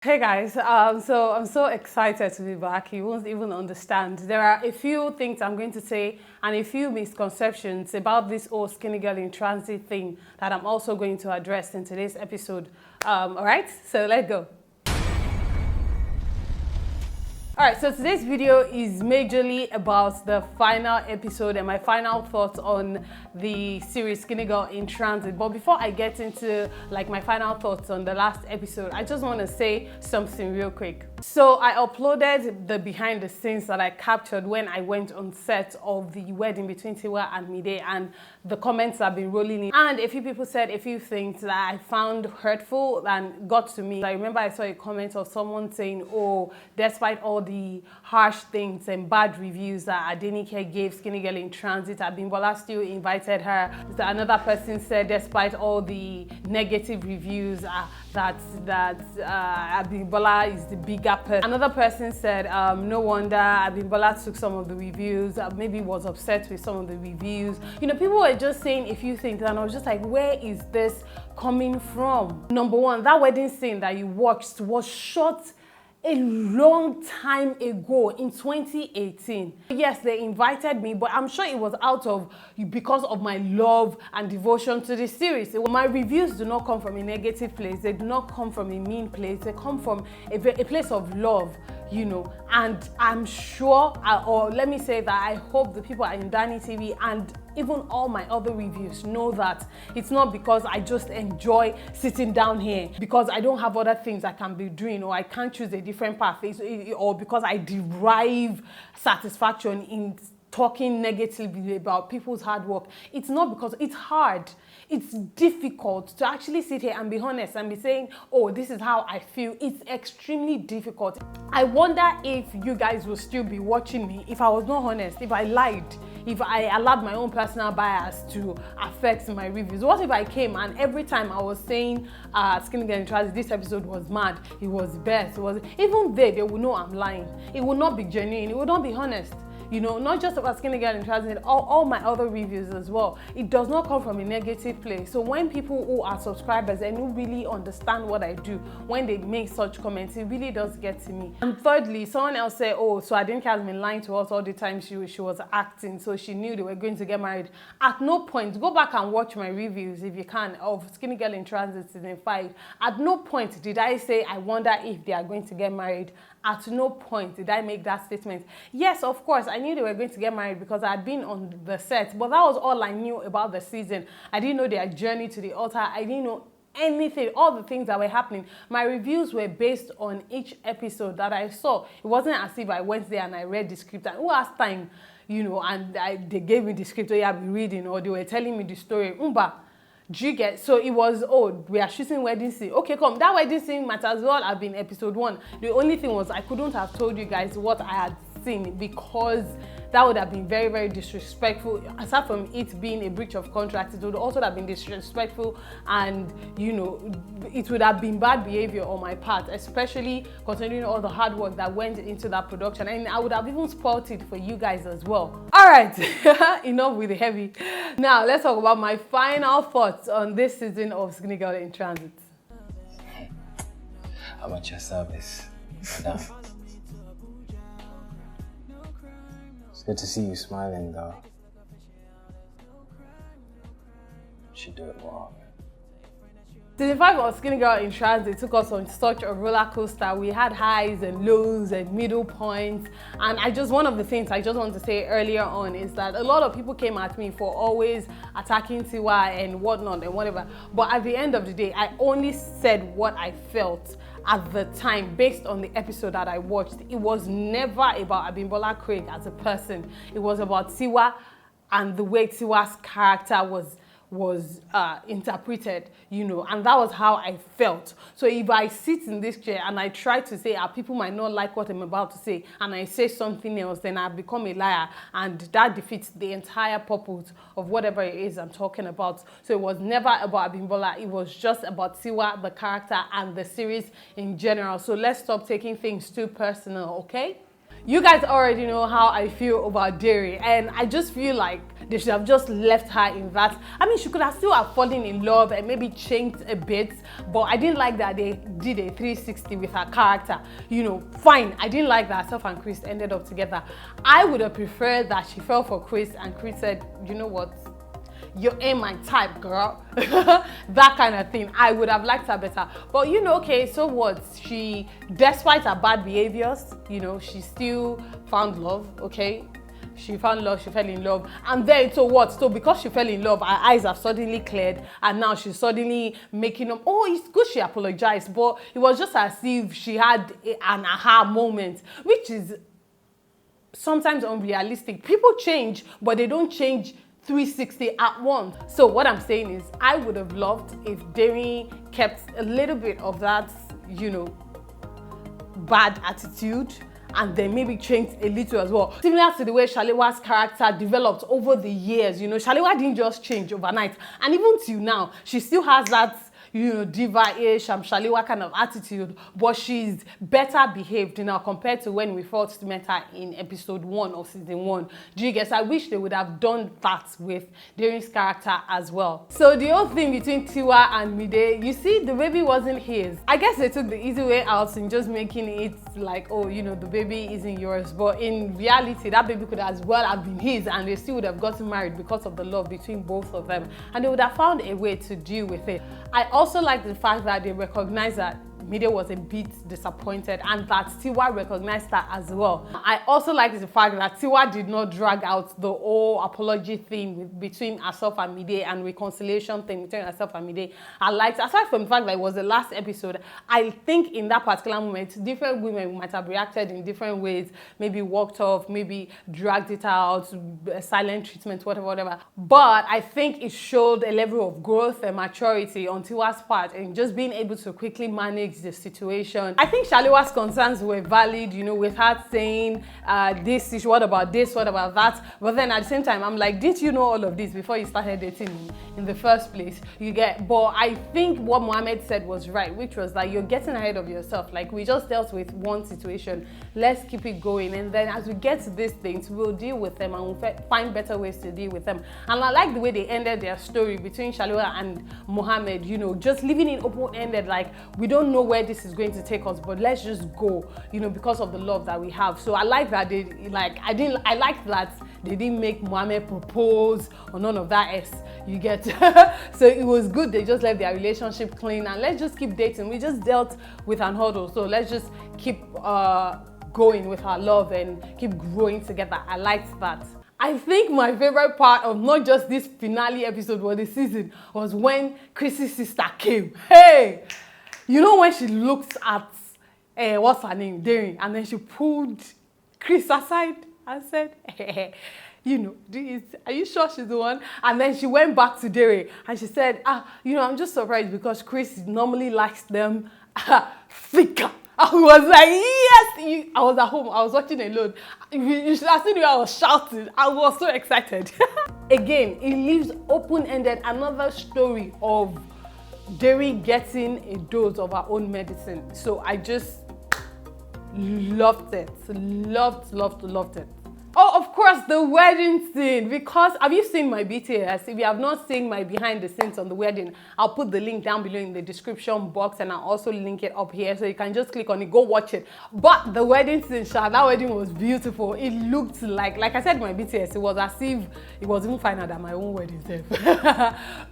Hey guys, so I'm so excited to be back. You won't even understand. There are a few things I'm going to say and a few misconceptions about this whole skinny girl in transit thing that I'm also going to address in today's episode. All right, so let's go. Alright, so today's video is majorly about the final episode and my final thoughts on the series Skinny Girl in Transit. But before I get into my final thoughts on the last episode, I just want to say something real quick. So I uploaded the behind the scenes that I captured when I went on set of the wedding between Tiwa and Mide, and the comments have been rolling in. And a few people said a few things that I found hurtful and got to me. I remember I saw a comment of someone saying, oh, despite all the harsh things and bad reviews that Adenike gave Skinny Girl in Transit, Abimbola still invited her. Another person said despite all the negative reviews that Abimbola is the bigger person. Another person said no wonder Abimbola took some of the reviews, maybe was upset with some of the reviews. You know, people were just saying a few things and I was just like, where is this coming from? Number one, that wedding scene that you watched was shot a long time ago in 2018. Yes, they invited me, but I'm sure it was because of my love and devotion to the series. My reviews do not come from a negative place. They do not come from a mean place. They come from a place of love, you know. And I'm sure, or let me say that I hope the people at Indani TV and even all my other reviews know that it's not because I just enjoy sitting down here, because I don't have other things I can be doing, or I can't choose a different path, or because I derive satisfaction in talking negatively about people's hard work. It's not because it's hard. It's difficult to actually sit here and be honest and be saying, oh, this is how I feel. It's extremely difficult. I wonder if you guys will still be watching me if I was not honest, if I lied, if I allowed my own personal bias to affect my reviews. What if I came and every time I was saying Skinny Girl in Transit, this episode was mad, it was best, even they will know I'm lying. It will not be genuine, it will not be honest. You know, not just about Skinny Girl in Transit, all my other reviews as well. It does not come from a negative place. So when people who are subscribers and who really understand what I do, when they make such comments, it really does get to me. And thirdly, someone else said, oh, so Adenike has been lying to us all the time she was acting, so she knew they were going to get married. At no point, go back and watch my reviews if you can, of Skinny Girl in Transit season 5. At no point did I say, I wonder if they are going to get married. At no point did I make that statement. Yes, of course, I knew they were going to get married because I had been on the set, but that was all I knew about the season. I didn't know their journey to the altar. I didn't know anything, all the things that were happening. My reviews were based on each episode that I saw. It wasn't as if I went there and I read the script and who has time, you know, and they gave me the script, oh yeah, I'll be reading, or they were telling me the story. Do you get? So it was, oh, we are shooting wedding scene. Okay, come. That wedding scene might as well have been episode 1. The only thing was I couldn't have told you guys what I had seen because that would have been very, very disrespectful. Aside from it being a breach of contract, it would also have been disrespectful, and you know, it would have been bad behavior on my part, especially considering all the hard work that went into that production, and I would have even spoiled it for you guys as well. All right, enough with the heavy. Now let's talk about my final thoughts on this season of Skinny Girl in Transit. I'm at your service, madam. It's good to see you smiling, though. You should do it more. Season 5 of Skinny Girl in Transit took us on such a roller coaster. We had highs and lows and middle points. And one of the things I just want to say earlier on is that a lot of people came at me for always attacking Tiwa and whatnot and whatever. But at the end of the day, I only said what I felt at the time based on the episode that I watched. It was never about Abimbola Craig as a person. It was about Tiwa and the way Tiwa's character was interpreted, you know, and that was how I felt. So if I sit in this chair and I try to say, people might not like what I'm about to say, and I say something else, then I've become a liar, and that defeats the entire purpose of whatever it is I'm talking about. So it was never about Abimbola, it was just about Tiwa, the character, and the series in general. So let's stop taking things too personal, okay? You guys already know how I feel about dairy, and I just feel like they should have just left her in that. I mean, she could have still have fallen in love and maybe changed a bit, but I didn't like that they did a 360 with her character. You know, fine. I didn't like that herself and Chris ended up together. I would have preferred that she fell for Chris and Chris said, you know what? You ain't my type, girl. That kind of thing. I would have liked her better. But you know, okay, so what? She, despite her bad behaviors, you know, she still found love, okay? She found love, she fell in love. And then, so what? So because she fell in love, her eyes have suddenly cleared and now she's suddenly making them, oh, it's good she apologized, but it was just as if she had an aha moment, which is sometimes unrealistic. People change, but they don't change 360 at once. So what I'm saying is I would have loved if Derry kept a little bit of that, you know, bad attitude and then maybe changed a little as well. Similar to the way Shalewa's character developed over the years, you know, Shalewa didn't just change overnight. And even till now, she still has that, you know, diva-ish, Shalewa kind of attitude, but she's better behaved now compared to when we first met her in episode 1 of season 1. Do you guess? I wish they would have done that with Derry's character as well. So the whole thing between Tiwa and Mide, you see, the baby wasn't his. I guess they took the easy way out in just making it like, oh, you know, the baby isn't yours. But in reality, that baby could as well have been his and they still would have gotten married because of the love between both of them. And they would have found a way to deal with it. I also like the fact that they recognize that Mide was a bit disappointed and that Tiwa recognized that as well. I also like the fact that Tiwa did not drag out the whole apology thing between herself and Mide and reconciliation thing between herself and Mide. I liked, aside from the fact that it was the last episode, I think in that particular moment, different women might have reacted in different ways, maybe walked off, maybe dragged it out, silent treatment, whatever. But I think it showed a level of growth and maturity on Tiwa's part and just being able to quickly manage the situation. I think Shalewa's concerns were valid, you know, with her saying this is what about this, what about that. But then at the same time, I'm like, didn't you know all of this before you started dating in the first place? You get, but I think what Mohammed said was right, which was that you're getting ahead of yourself. Like, we just dealt with one situation, let's keep it going, and then as we get to these things, we'll deal with them and we'll find better ways to deal with them. And I like the way they ended their story between Shalewa and Mohammed, you know, just leaving it open-ended, like we don't know where this is going to take us, but let's just go, you know, because of the love that we have. So I like that they, like, I like that they didn't make Mohammed propose or none of that S, you get. So it was good they just left their relationship clean and let's just keep dating. We just dealt with an hurdle, so let's just keep going with our love and keep growing together. I liked that. I think my favorite part of not just this finale episode but the season was when Chrissy's sister came. Hey! You know when she looked at, what's her name, Derry, and then she pulled Chris aside and said, you know, are you sure she's the one? And then she went back to Derry and she said, you know, I'm just surprised because Chris normally likes them thicker. I was like, yes! I was at home, I was watching alone. You should have seen me, I was shouting. I was so excited. Again, it leaves open-ended another story of Derry getting a dose of her own medicine. So I just loved it. Loved it. Oh, of course, the wedding scene, because have you seen my BTS? If you have not seen my behind the scenes on the wedding, I'll put the link down below in the description box and I'll also link it up here so you can just click on it, go watch it. But the wedding scene, that wedding was beautiful. It looked like I said my BTS, it was as if it was even finer than my own wedding self.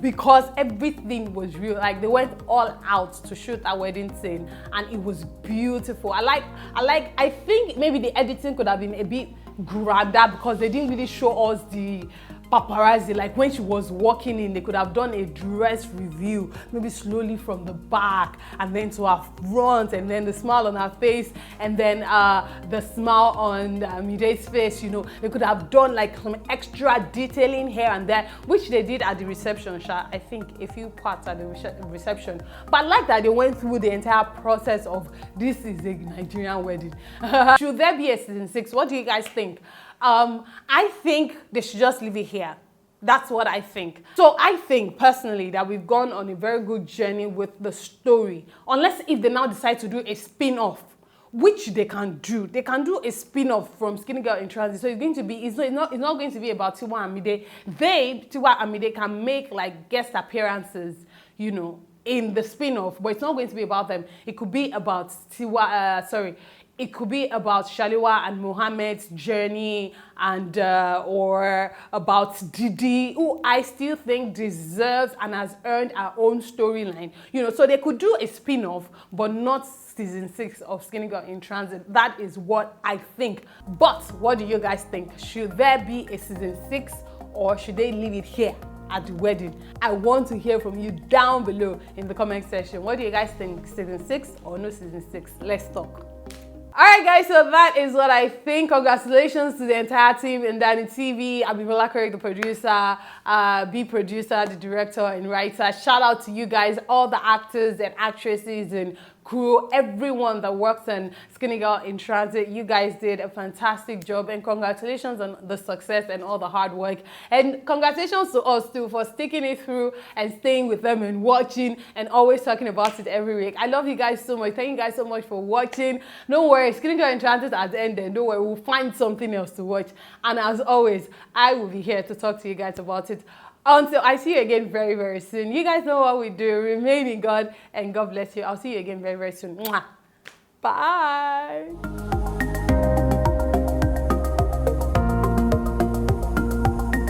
Because everything was real. Like, they went all out to shoot that wedding scene and it was beautiful. I think maybe the editing could have been a bit grabbed that because they didn't really show us the paparazzi. Like when she was walking in, they could have done a dress review, maybe slowly from the back and then to her front, and then the smile on her face, and then the smile on Mide's face. You know, they could have done like some extra detailing here and there, which they did at the reception. I think a few parts at the reception, but I like that they went through the entire process of this is a Nigerian wedding. Should there be a season 6? What do you guys think? I think they should just leave it here. That's what I think. So I think personally that we've gone on a very good journey with the story. Unless if they now decide to do a spin-off which they can do. They can do a spin-off from Skinny Girl in Transit. So it's going to be, it's not going to be about Tiwa and Mide. Tiwa and Mide can make like guest appearances, you know, in the spin-off, but it's not going to be about them. It could be about it could be about Shaliwa and Mohammed's journey, and or about Didi, who I still think deserves and has earned our own storyline. You know, so they could do a spin-off, but not season 6 of Skinny Girl in Transit. That is what I think. But what do you guys think? Should there be a season 6, or should they leave it here at the wedding? I want to hear from you down below in the comment section. What do you guys think? Season 6 or no season 6? Let's talk. Alright guys, so that is what I think. Congratulations to the entire team in Danny TV. Abibola Correct, the producer, B producer, the director and writer. Shout out to you guys, all the actors and actresses and crew, everyone that works on Skinny Girl in Transit. You guys did a fantastic job, and congratulations on the success and all the hard work. And congratulations to us too for sticking it through and staying with them and watching and always talking about it every week. I love you guys so much. Thank you guys so much for watching. Don't worry, Skinny Girl in Transit has ended. Don't worry, we'll find something else to watch. And as always, I will be here to talk to you guys about it. Until I see you again very, very soon. You guys know what we do. Remain in God, and God bless you. I'll see you again very, very soon. Mwah. Bye.